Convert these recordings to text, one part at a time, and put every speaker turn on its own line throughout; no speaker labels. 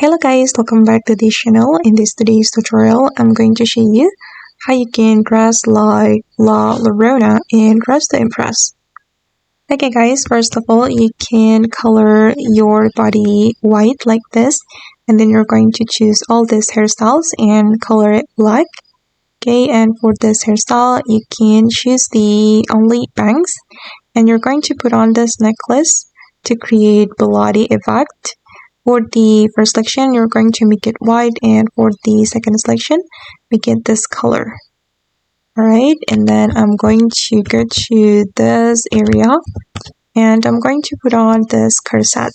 Hello guys, welcome back to this channel. In today's tutorial, I'm going to show you how you can dress like La Llorona and Dress to Impress. Okay guys, first of all, you can color your body white like this, and then you're going to choose all these hairstyles and color it black. Okay, and for this hairstyle, you can choose the only bangs, and you're going to put on this necklace to create bloody effect. For the first selection, you're going to make it white, and for the second selection, make it this color. Alright, and then I'm going to go to this area, and I'm going to put on this corset.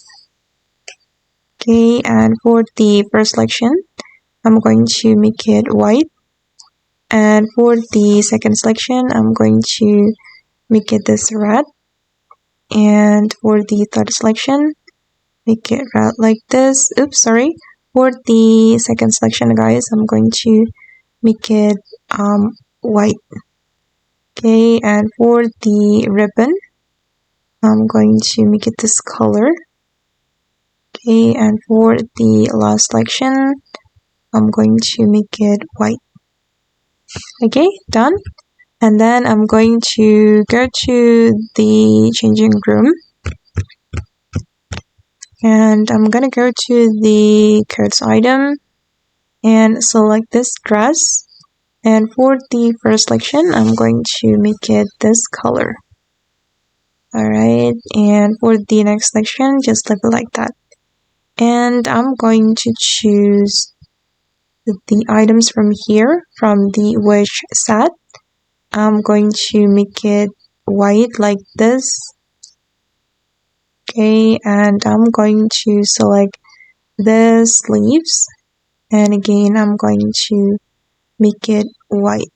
Okay, and for the first selection, I'm going to make it white, and for the second selection, I'm going to make it this red, and for the third selection, make it red like this. Oops, sorry. For the second selection, guys, I'm going to make it white. Okay, and for the ribbon, I'm going to make it this color. Okay, and for the last selection, I'm going to make it white. Okay, done. And then I'm going to go to the changing room. And I'm gonna go to the coats item and select this dress. And for the first selection, I'm going to make it this color. Alright, and for the next selection, just leave it like that. And I'm going to choose the items from here, from the wish set. I'm going to make it white like this. Okay, and I'm going to select the sleeves, and again I'm going to make it white.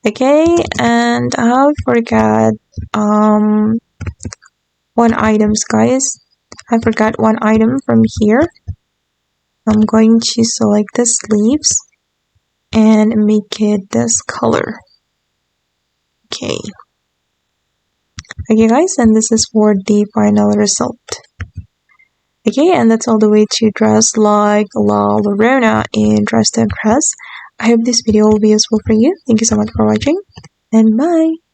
Okay, and I forgot one items, guys. I forgot one item from here. I'm going to select the sleeves and make it this color. Okay guys, and this is for the final result. Okay, and that's all the way to dress like La Llorona and Dress to Impress. I hope this video will be useful for you. Thank you so much for watching, and bye!